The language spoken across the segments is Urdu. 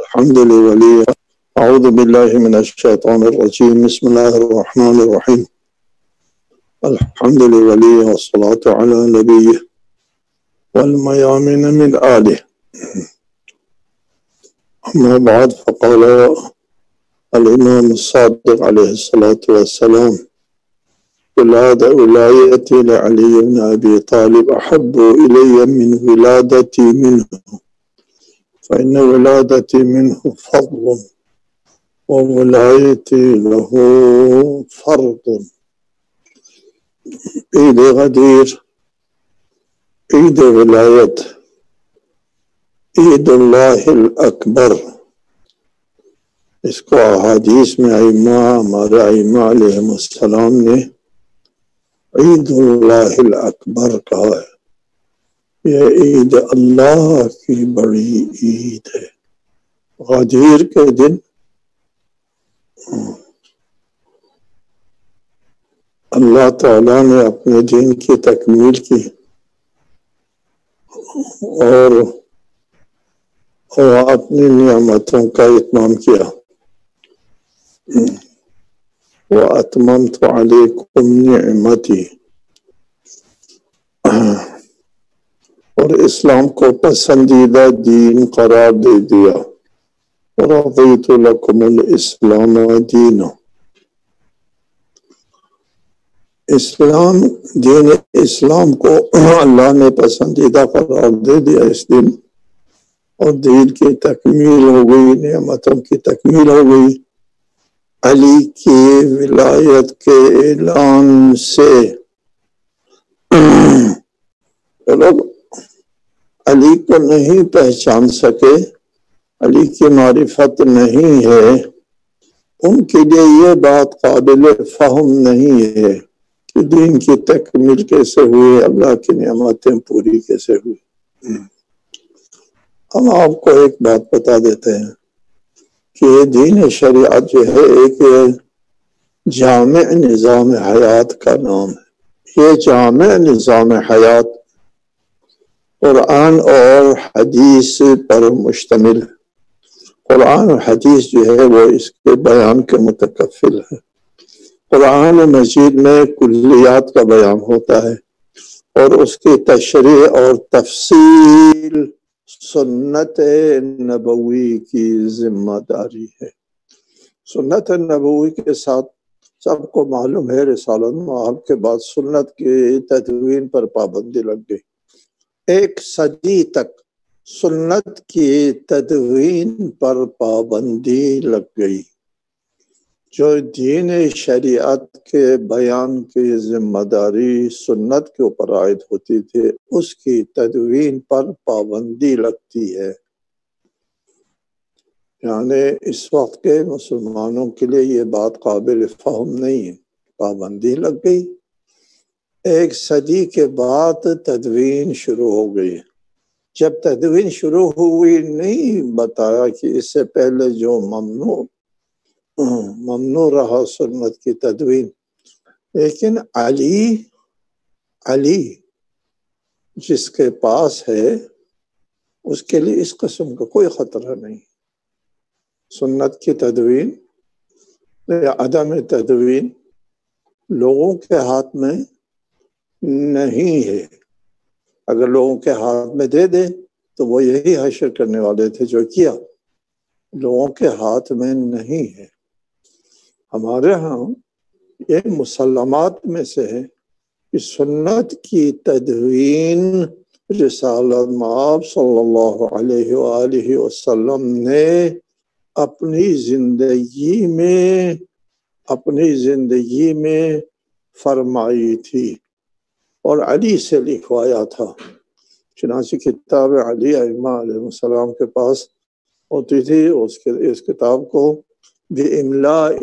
الحمد لله أعوذ بالله من الشيطان الرجيم بسم الله الرحمن الرحيم الحمد لله والصلاة على نبيه والميامين من آله أما بعد فقال الإمام الصادق عليه الصلاة والسلام ولايتي لعلي بن أبي طالب أحب إلي من ولادتي منه فإن ولادتي منه فضل وولايتي له فرض. عید غدیر، عید ولایت، عید اللہ الاکبر، اس کو احادیث میں ہمارے ائمہ علیہ السلام نے عید اللہ الاکبر کہا ہے۔ یہ عید اللہ کی بڑی عید ہے۔ غدیر کے دن اللہ تعالیٰ نے اپنے دین کی تکمیل کی اور اپنی نعمتوں کا اتمام کیا۔ وَأَتْمَمْتُ عَلَيْكُمْ نِعْمَتِي، اور اسلام کو پسندیدہ دین قرار دے دیا۔ وَرَضِيتُ لَكُمُ الْإِسْلَامَ دِينًا، دین اسلام کو اللہ نے پسندیدہ قرار دے دیا اس دن، اور دین کی تکمیل ہو گئی، نعمتوں کی تکمیل ہو گئی علی کی ولایت کے اعلان سے۔ لوگ علی کو نہیں پہچان سکے، علی کی معرفت نہیں ہے، ان کے لیے یہ بات قابل فہم نہیں ہے کہ دین کی تکمیل کیسے ہوئی، اللہ کی نعمتیں پوری کیسے ہوئی۔ ہم آپ کو ایک بات بتا دیتے ہیں کہ دین شریعت جو ہے ایک جامع نظام حیات کا نام ہے۔ یہ جامع نظام حیات قرآن اور حدیث پر مشتمل ہے۔ قرآن و حدیث جو ہے وہ اس کے بیان کے متکفل ہے۔ قرآن مجید میں کلیات کا بیان ہوتا ہے اور اس کی تشریح اور تفصیل سنت نبوی کی ذمہ داری ہے۔ سنت نبوی کے ساتھ سب کو معلوم ہے رسالت مآب کے بعد سنت کی تدوین پر پابندی لگ گئی۔ 1 صدی تک سنت کی تدوین پر پابندی لگ گئی۔ جو دین شریعت کے بیان کی ذمہ داری سنت کے اوپر عائد ہوتی تھی، اس کی تدوین پر پابندی لگتی ہے۔ یعنی اس وقت کے مسلمانوں کے لیے یہ بات قابل فہم نہیں ہے، پابندی لگ گئی۔ 1 صدی کے بعد تدوین شروع ہو گئی۔ جب تدوین شروع ہوئی نہیں بتایا کہ اس سے پہلے جو ممنوع رہا سنت کی تدوین، لیکن علی جس کے پاس ہے اس کے لیے اس قسم کا کوئی خطرہ نہیں۔ سنت کی تدوین یا عدم تدوین لوگوں کے ہاتھ میں نہیں ہے۔ اگر لوگوں کے ہاتھ میں دے دے تو وہ یہی حشر کرنے والے تھے جو کیا۔ لوگوں کے ہاتھ میں نہیں ہے۔ ہمارے ہاں یہ مسلمات میں سے ہے کہ سنت کی تدوین رسالت مآب صلی اللہ علیہ وآلہ وسلم نے اپنی زندگی میں فرمائی تھی اور علی سے لکھوایا تھا۔ چنانچہ کتاب علی ائمہ علیہ السلام کے پاس ہوتی تھی، اس کتاب کو بِإِمْلَاءٍ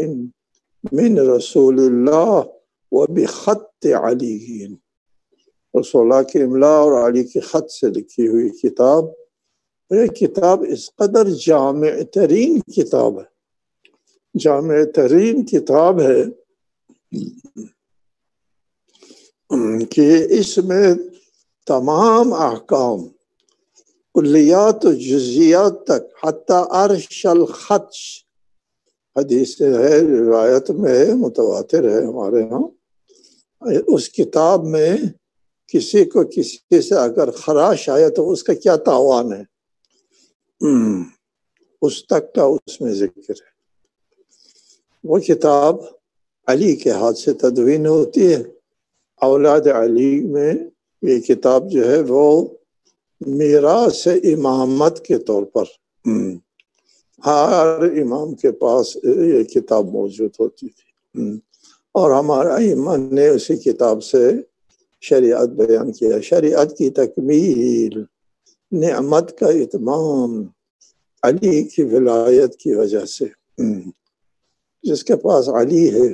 من رسول اللہ وبخط علی، رسول اللہ کی املا اور علی کی خط سے لکھی ہوئی کتاب۔ یہ کتاب اس قدر جامع ترین کتاب ہے کہ اس میں تمام احکام کلیات و جزیات تک، حتی عرش الخدش، حدیث ہے، روایت میں ہے، متواتر ہے ہمارے ہاں، اس کتاب میں کسی کو کسی سے اگر خراش آیا تو اس کا کیا تاوان ہے، اس تک کا اس میں ذکر ہے۔ وہ کتاب علی کے ہاتھ سے تدوین ہوتی ہے، اولاد علی میں یہ کتاب جو ہے وہ میراث امامت کے طور پر ہر امام کے پاس یہ کتاب موجود ہوتی تھی، اور ہمارا ایمان نے اسی کتاب سے شریعت بیان کیا، شریعت کی تکمیل، نعمت کا اتمام علی کی ولایت کی وجہ سے۔ جس کے پاس علی ہے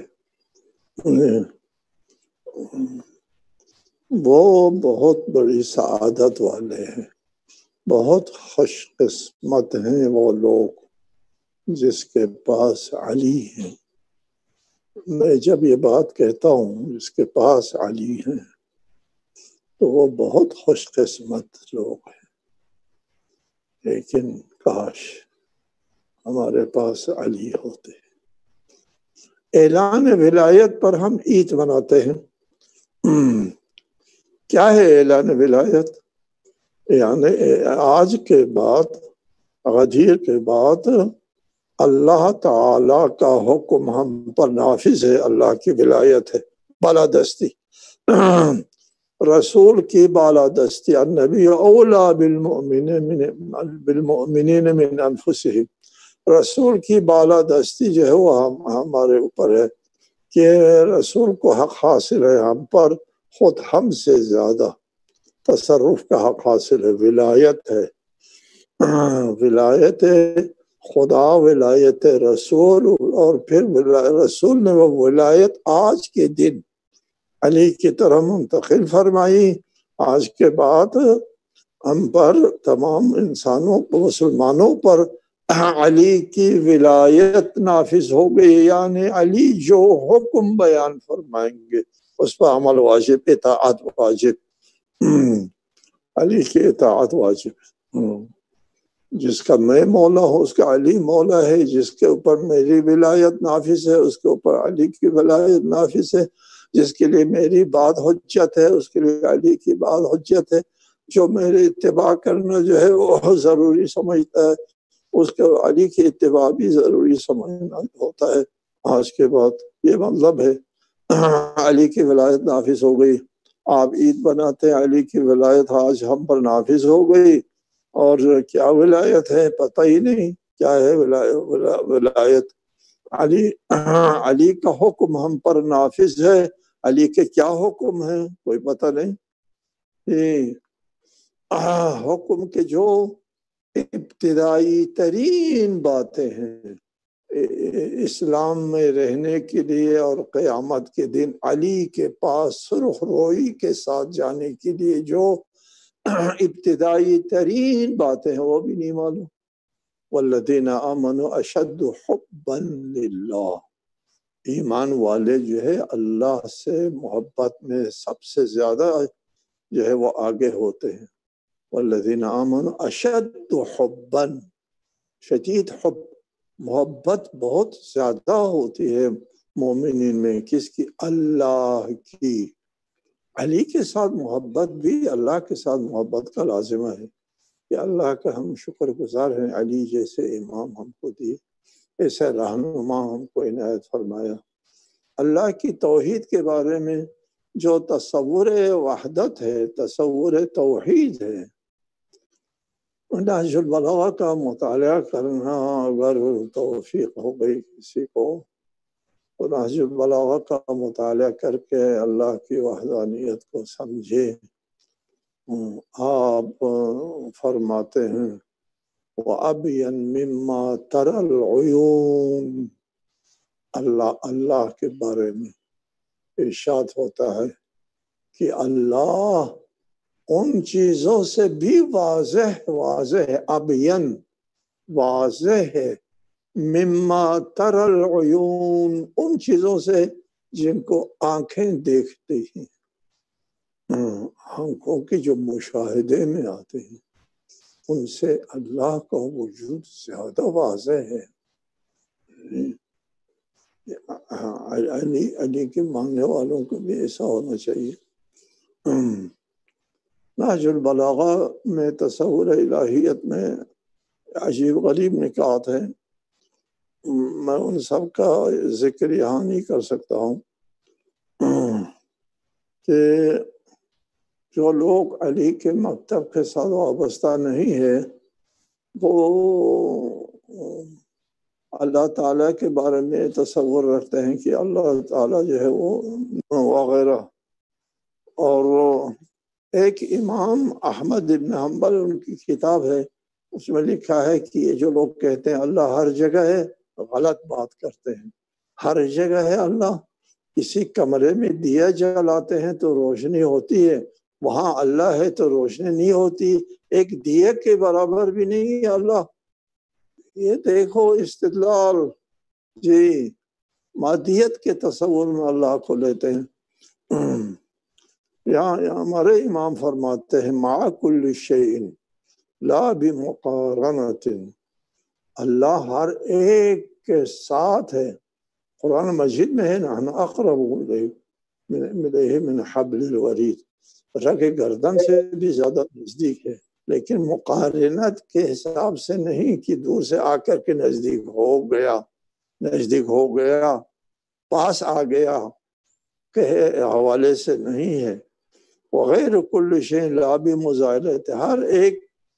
وہ بہت بڑی سعادت والے ہیں، بہت خوش قسمت ہیں وہ لوگ جس کے پاس علی ہے۔ میں جب یہ بات کہتا ہوں جس کے پاس علی ہے تو وہ بہت خوش قسمت لوگ ہیں، لیکن کاش ہمارے پاس علی ہوتے۔ اعلان ولایت پر ہم عید مناتے ہیں۔ کیا ہے اعلان ولایت؟ یعنی آج کے بعد، غدیر کے بعد اللہ تعالی کا حکم ہم پر نافذ ہے، اللہ کی ولایت ہے، بالادستی، رسول کی بالادستی، النبی اولا بالمؤمنین من انفسہم، رسول کی بالادستی جو ہے وہ ہمارے اوپر ہے کہ رسول کو حق حاصل ہے ہم پر، خود ہم سے زیادہ تصرف کا حق حاصل ہے، ولایت ہے، ولایت خدا، ولایت رسول، اور پھر رسول نے وہ ولایت آج کے دن علی کی طرح منتقل فرمائی۔ آج کے بعد ہم پر، تمام انسانوں مسلمانوں پر علی کی ولایت نافذ ہو گئی، یعنی علی جو حکم بیان فرمائیں گے اس پر عمل واجب، اطاعت واجب، علی کی اطاعت واجب۔ جس کا میں مولا ہوں اس کا علی مولا ہے، جس کے اوپر میری ولایت نافذ ہے اس کے اوپر علی کی ولایت نافذ ہے، جس کے لیے میری بات حجت ہے اس کے لیے علی کی بات حجت ہے، جو میرے اتباع کرنا جو ہے وہ ضروری سمجھتا ہے اس کو علی کی اتباع بھی ضروری سمجھنا ہوتا ہے۔ آج کے بعد یہ مطلب ہے علی کی ولایت نافذ ہو گئی، آپ عید بناتے ہیں، علی کی ولایت آج ہم پر نافذ ہو گئی، اور کیا ولایت ہے پتہ ہی نہیں کیا ہے ولایت۔ علی کا حکم ہم پر نافذ ہے، علی کے کیا حکم ہے کوئی پتہ نہیں۔ حکم کے جو ابتدائی ترین باتیں ہیں اسلام میں رہنے کے لیے اور قیامت کے دن علی کے پاس سرخ روئی کے ساتھ جانے کے لیے جو ابتدائی ترین باتیں ہیں وہ بھی نہیں معلوم۔ والذین آمنوا اشد حبا للہ، ایمان والے جو ہے اللہ سے محبت میں سب سے زیادہ جو ہے وہ آگے ہوتے ہیں۔ والذین آمنوا اشد حبا، شدید حب، محبت بہت زیادہ ہوتی ہے مومنین میں، کس کی؟ اللہ کی۔ علی کے ساتھ محبت بھی اللہ کے ساتھ محبت کا لازمہ ہے کہ اللہ کا ہم شکر گزار ہیں علی جیسے امام ہم کو دیے، ایسے رہنما ہم کو عنایت فرمایا۔ اللہ کی توحید کے بارے میں جو تصور وحدت ہے، تصور توحید ہے، نہج البلاغہ کا مطالعہ کرنا اگر توفیق ہو گئی کسی کو تو نہج البلاغہ کا مطالعہ کر کے اللہ کی وحدانیت کو سمجھے۔ آپ فرماتے ہیں وَأَبْيَنْ مِمَّا تَرَى الْعُيُونَ، اللہ کے بارے میں ارشاد ہوتا ہے کہ اللہ ان چیزوں سے بھی واضح ہے، ابین واضح ہے، مما تر العیون ان چیزوں سے جن کو آنکھیں دیکھتی ہیں، آنکھوں کے جو مشاہدے میں آتے ہیں، ان سے اللہ کا وجود زیادہ واضح ہے۔ علی کے ماننے والوں کو بھی ایسا ہونا چاہیے۔ نہج البلاغہ میں تصور الہیت میں عجیب غریب نکات ہے، میں ان سب کا ذکر یہاں نہیں کر سکتا ہوں، کہ جو لوگ علی کے مکتب کے ساتھ وابستہ نہیں ہے وہ اللہ تعالیٰ کے بارے میں تصور رکھتے ہیں کہ اللہ تعالیٰ جو ہے وہ وغیرہ۔ اور ایک امام احمد بن حنبل ان کی کتاب ہے، اس میں لکھا ہے کہ یہ جو لوگ کہتے ہیں اللہ ہر جگہ ہے، غلط بات کرتے ہیں۔ ہر جگہ ہے اللہ، کسی کمرے میں دیا جلاتے ہیں تو روشنی ہوتی ہے، وہاں اللہ ہے تو روشنی نہیں ہوتی، ایک دیے کے برابر بھی نہیں ہے اللہ۔ یہ دیکھو استدلال، جی مادیت کے تصور میں اللہ کو لیتے ہیں۔ یہاں ہمارے امام فرماتے ہیں مع کل شیء لا بمقارنۃ، اللہ ہر ایک کے ساتھ ہے۔ قرآن مجید میں ہے نحن اقرب الیہ من حبل الورید، رگ گردن سے بھی زیادہ نزدیک ہے، لیکن مقارنت کے حساب سے نہیں کہ دور سے آ کر کے نزدیک ہو گیا پاس آ گیا کے حوالے سے نہیں ہے۔ وغیر کل شیء لا بمزایلۃ، ہر ایک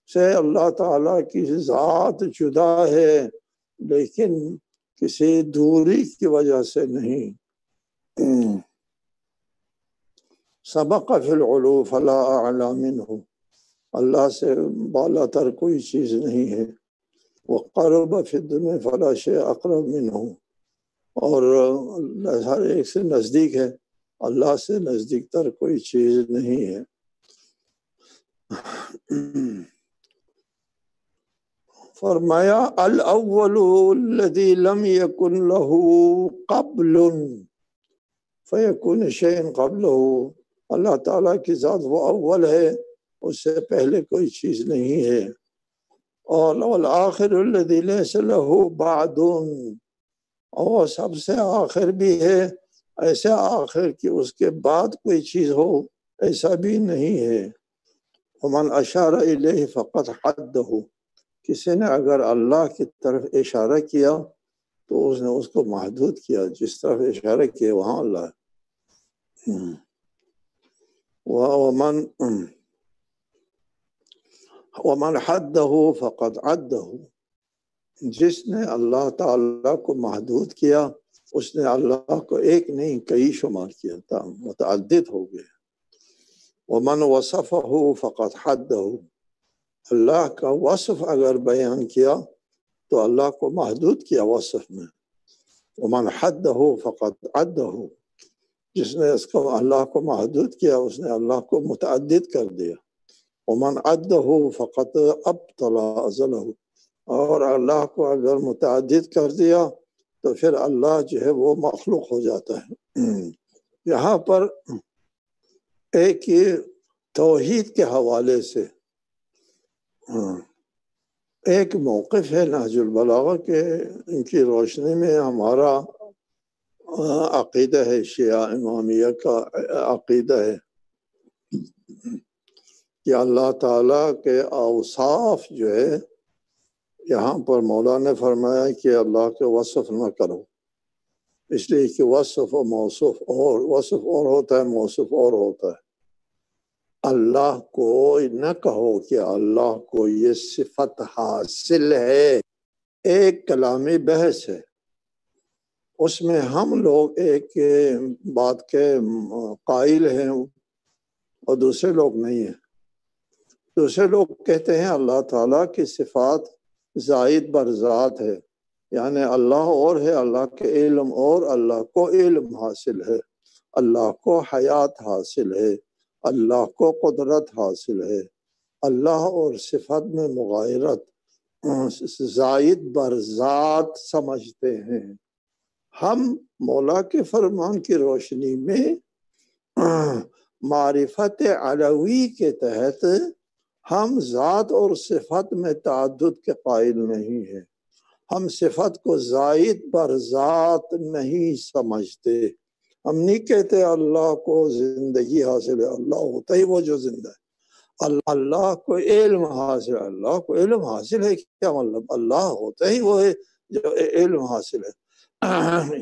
سے اللہ تعالیٰ کی ذات جدا ہے لیکن کسی دوری کی وجہ سے نہیں۔ سبق فی العلو فلا اعلی منہ، اللہ سے بالا تر کوئی چیز نہیں ہے۔ وقرب فی الدنیا فلا شیء اقرب منہ، اور ہر ایک سے نزدیک ہے، اللہ سے نزدیک تر کوئی چیز نہیں ہے۔ فرمایا الاول الذی لم یکن له قبل فیکون شیء قبلہ، اللہ تعالیٰ کی ذات وہ اول ہے، اس سے پہلے کوئی چیز نہیں ہے۔ اور والآخر الذی لیس له بعد، اور سب سے آخر بھی ہے، ایسا آخر کہ اس کے بعد کوئی چیز ہو ایسا بھی نہیں ہے۔ ومن اشار الیہ فقط حدہ، کسی نے اگر اللہ کی طرف اشارہ کیا تو اس نے اس کو محدود کیا، جس طرف اشارہ کیا وہاں اللہ ہے۔ ومن حدہ فقط عدہ، جس نے اللہ تعالیٰ کو محدود کیا اس نے اللہ کو ایک نہیں کئی شمار کیا تھا، متعدد ہو گئے۔ ومن وصفہ فقط حدہ، اللہ کا وصف اگر بیان کیا تو اللہ کو محدود کیا وصف میں۔ ومن حدہ فقط عدہ، جس نے اس کو اللہ کو محدود کیا اس نے اللہ کو متعدد کر دیا۔ ومن عدہ فقط ابطل ازلہ، اور اللہ کو اگر متعدد کر دیا تو پھر اللہ جو ہے وہ مخلوق ہو جاتا ہے۔ یہاں پر ایک توحید کے حوالے سے ایک موقف ہے نہج البلاغہ کے، ان کی روشنی میں ہمارا عقیدہ ہے، شیعہ امامیہ کا عقیدہ ہے کہ اللہ تعالیٰ کے اوصاف جو ہے، یہاں پر مولا نے فرمایا کہ اللہ کے وصف نہ کرو، اس لیے کہ وصف و موصوف اور، وصف اور ہوتا ہے موصوف اور ہوتا ہے۔ اللہ کو نہ کہو کہ اللہ کو یہ صفت حاصل ہے، ایک کلامی بحث ہے، اس میں ہم لوگ ایک بات کے قائل ہیں اور دوسرے لوگ نہیں ہیں۔ دوسرے لوگ کہتے ہیں اللہ تعالیٰ کی صفات زائد بر ذات ہے، یعنی اللہ اور ہے، اللہ کے علم اور، اللہ کو علم حاصل ہے، اللہ کو حیات حاصل ہے، اللہ کو قدرت حاصل ہے۔ اللہ اور صفت میں مغایرت زائد بر ذات سمجھتے ہیں۔ ہم مولا کے فرمان کی روشنی میں معرفت علوی کے تحت ہم ذات اور صفت میں تعدد کے قائل نہیں ہیں، ہم صفت کو زائد بر ذات نہیں سمجھتے، ہم نہیں کہتے اللہ کو زندگی حاصل ہے، اللہ ہوتا ہی وہ جو زندہ ہے، اللہ کو علم حاصل ہے، اللہ کو علم حاصل ہے کیا مطلب؟ اللہ ہوتا ہی وہ ہے جو علم حاصل ہے،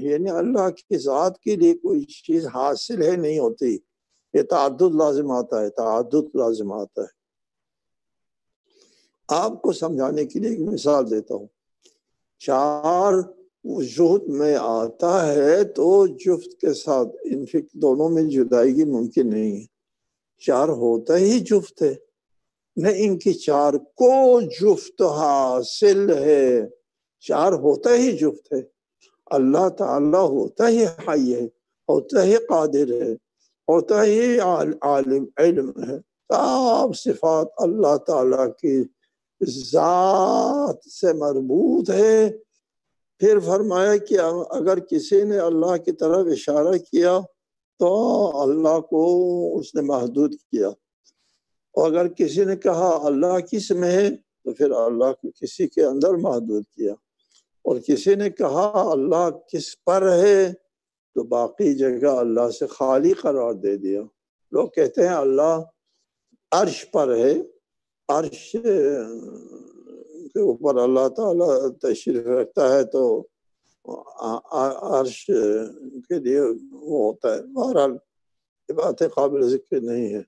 یعنی اللہ کی ذات کے لیے کوئی چیز حاصل ہے نہیں ہوتی، یہ تعدد لازم آتا ہے، تعدد لازم آتا ہے۔ آپ کو سمجھانے کے لیے ایک مثال دیتا ہوں، چار وجود میں آتا ہے تو جفت کے ساتھ دونوں میں جدائیگی ممکن نہیں ہے، چار ہوتا ہی جفت ہے، نہ ان کی چار کو جفت حاصل ہے، چار ہوتا ہی جفت ہے، اللہ تعالیٰ ہوتا ہی حی ہے، ہوتا ہی قادر ہے، ہوتا ہی عالم علم ہے، سب صفات اللہ تعالیٰ کی ذات سے مربوط ہے۔ پھر فرمایا کہ اگر کسی نے اللہ کی طرف اشارہ کیا تو اللہ کو اس نے محدود کیا، اور اگر کسی نے کہا اللہ کس میں ہے تو پھر اللہ کو کسی کے اندر محدود کیا، اور کسی نے کہا اللہ کس پر ہے تو باقی جگہ اللہ سے خالی قرار دے دیا۔ لوگ کہتے ہیں اللہ عرش پر ہے، عرش کے اوپر اللہ تعالیٰ تشریف رکھتا ہے تو عرش کے لیے وہ ہوتا ہے، بہرحال یہ باتیں قابل ذکر نہیں ہے۔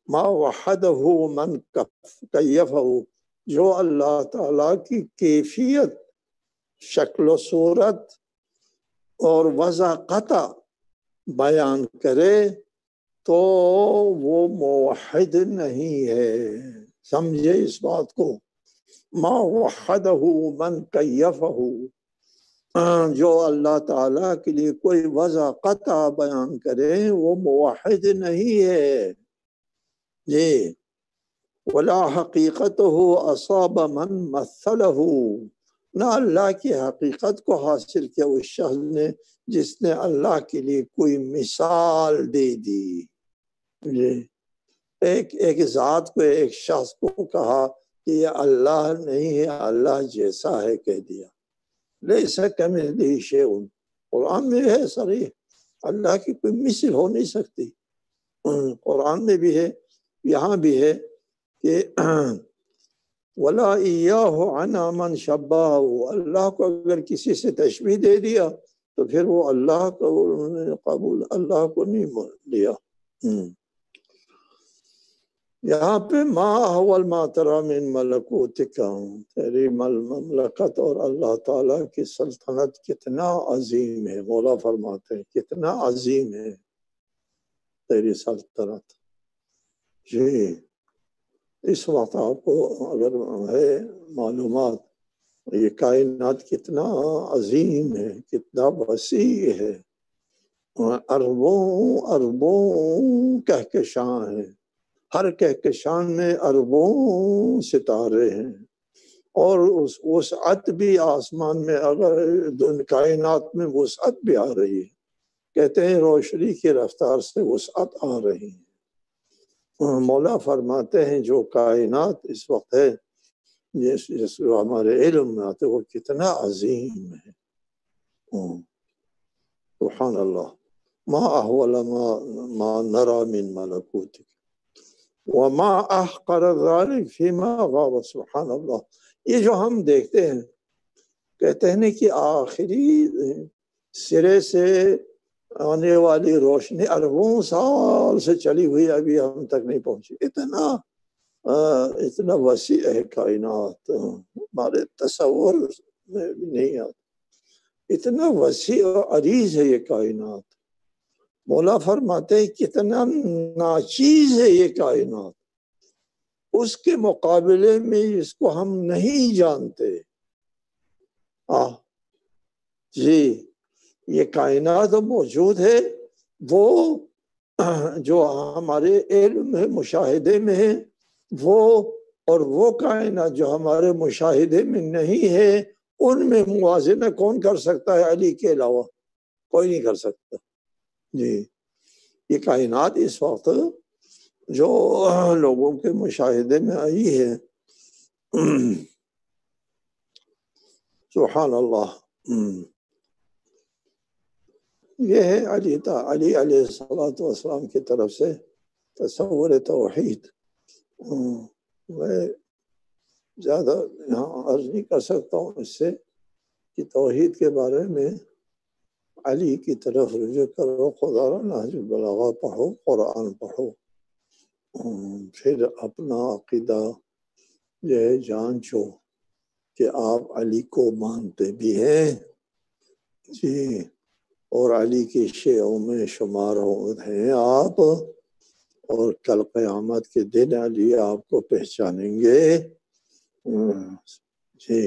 ما وحدہ من کیفہ، جو اللہ تعالیٰ کی کیفیت، شکل و صورت اور وضع قطع بیان کرے تو وہ موحد نہیں ہے، سمجھے اس بات کو، ما وحدہ من کیفہ، جو اللہ تعالیٰ کے لیے کوئی وضع قطع بیان کرے وہ موحد نہیں ہے جی۔ ولا حقیقتہ اصاب من مثلہ، نہ اللہ کی حقیقت کو حاصل کیا اس شخص نے جس نے اللہ کے لیے کوئی مثال دے دی جی۔ ایک ذات کو، ایک شخص کو کہا کہ یہ اللہ نہیں ہے، اللہ جیسا ہے کہہ دیا، لیس کمثلہ شیء، قرآن میں ہے صریح، اللہ کی کوئی مثل ہو نہیں سکتی، قرآن میں بھی ہے، یہاں بھی ہے کہ وَلَا إِيَّاهُ عَنَا مَنْ شَبَّهُ، اللہ کو اگر کسی سے تشبیہ دے دیا تو پھر وہ اللہ کو قبول، اللہ کو نہیں لیا۔ یہاں پہ ما احول ما تری من ملکوتک، تیری مملکت اور اللہ تعالیٰ کی سلطنت کتنا عظیم ہے، مولا فرماتے ہیں کتنا عظیم ہے تیری سلطنت جی۔ اس وقت آپ کو اگر ہے معلومات یہ کائنات کتنا عظیم ہے، کتنا وسیع ہے، اربوں اربوں کہکشاں ہیں، ہر کہکشان میں اربوں ستارے ہیں، اور اس وسعت بھی آسمان میں، اگر کائنات میں وسعت بھی آ رہی ہے، کہتے ہیں روشنی کی رفتار سے وسعت آ رہی ہے۔ مولا فرماتے ہیں جو کائنات اس وقت ہے جس ہمارے علم میں آتے وہ کتنا عظیم ہے، سبحان اللہ، ما احول ما نرى من ملکوتک وما احقر ذلك فيما غاب، سبحان اللہ، یہ جو ہم دیکھتے ہیں کہتے ہیں کہ آخری سرے سے آنے والی روشنی اربوں سال سے چلی ہوئی ابھی ہم تک نہیں پہنچی، اتنا وسیع ہے کائنات، ہمارے تصور میں بھی نہیں آتا، اتنا وسیع اور عریض ہے یہ کائنات۔ مولا فرماتے ہیں کتنا ناچیز ہے یہ کائنات اس کے مقابلے میں اس کو ہم نہیں جانتے۔ جی یہ کائنات موجود ہے، وہ جو ہمارے علم میں مشاہدے میں ہے وہ، اور وہ کائنات جو ہمارے مشاہدے میں نہیں ہے ان میں موازنہ کون کر سکتا ہے؟ علی کے علاوہ کوئی نہیں کر سکتا جی۔ یہ کائنات اس وقت جو لوگوں کے مشاہدے میں آئی ہے. سبحان اللہ. یہ ہے علی علیہ السلام کی طرف سے تصور توحید. میں زیادہ یہاں عرض نہیں کر سکتا ہوں اس سے کہ توحید کے بارے میں علی کی طرف رجوع کرو، خدا را نہج البلاغہ پڑھو، قرآن پڑھو، پھر اپنا عقیدہ جو ہے جانچو کہ آپ علی کو مانتے بھی ہیں جی، اور علی کی شیعوں میں شمار ہیں آپ، اور کل قیامت کے دن علی آپ کو پہچانیں گے جی،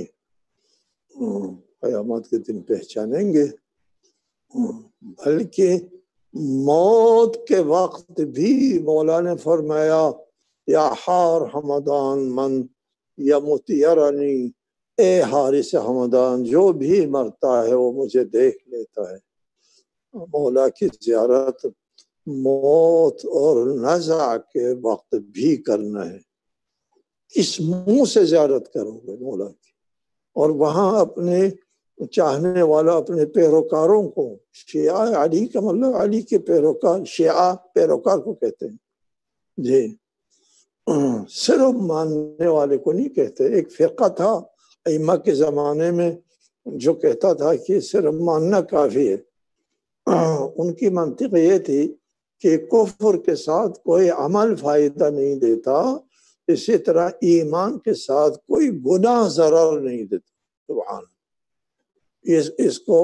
قیامت کے دن پہچانیں گے. بلکہ موت کے وقت بھی مولا نے فرمایا یا حار حمدان من یمت یرانی، اے حارث حمدان جو بھی مرتا ہے وہ مجھے دیکھ لیتا ہے. مولا کی زیارت موت اور نزع کے وقت بھی کرنا ہے. اس منہ سے زیارت کرو گے مولا کی، اور وہاں اپنے چاہنے والا اپنے پیروکاروں کو، شیعہ علی کا مطلب علی کے پیروکار، شیعہ پیروکار کو کہتے ہیں جی، صرف ماننے والے کو نہیں کہتے. ایک فرقہ تھا ائمہ کے زمانے میں جو کہتا تھا کہ صرف ماننا کافی ہے. ان کی منطق یہ تھی کہ کفر کے ساتھ کوئی عمل فائدہ نہیں دیتا، اسی طرح ایمان کے ساتھ کوئی گناہ ضرر نہیں دیتا. سبحان. اس کو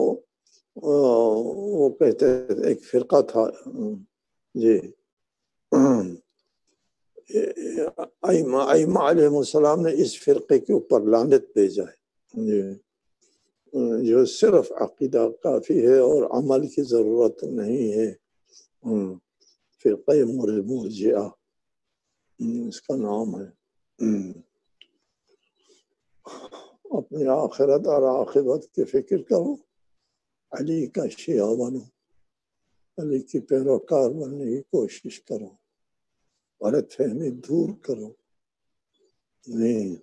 وہ کہتے ایک فرقہ تھا جی. ائمہ علیہ السلام نے اس فرقے کے اوپر لعنت بھیجا ہے جی، جو صرف عقیدہ کافی ہے اور عمل کی ضرورت نہیں ہے. فرقہ مرجئہ اس کا نام ہے. اپنی آخرت اور عاقبت کی فکر کرو، علی کا شیعہ بنو، علی کی پیروکار بننے کی کوشش کرو، غلط فہمی دور کرو. نہیں،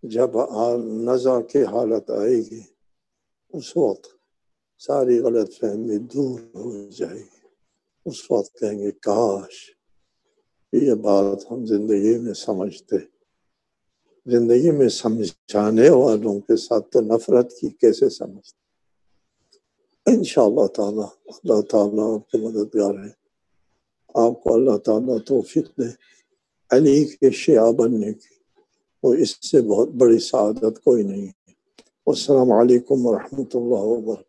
جب نزع کی حالت آئے گی اس وقت ساری غلط فہمی دور ہو جائے گی. اس وقت کہیں گے کاش یہ بات ہم زندگی میں سمجھتے. زندگی میں سمجھانے والوں کے ساتھ تو نفرت کی کیسے سمجھتے. انشاءاللہ تعالی اللہ تعالیٰ آپ کے مددگار ہیں. آپ کو اللہ تعالیٰ توفیق دے علی کے شیعہ بننے کی، اور اس سے بہت بڑی سعادت کوئی نہیں ہے. والسلام علیکم ورحمۃ اللہ وبرکاتہ.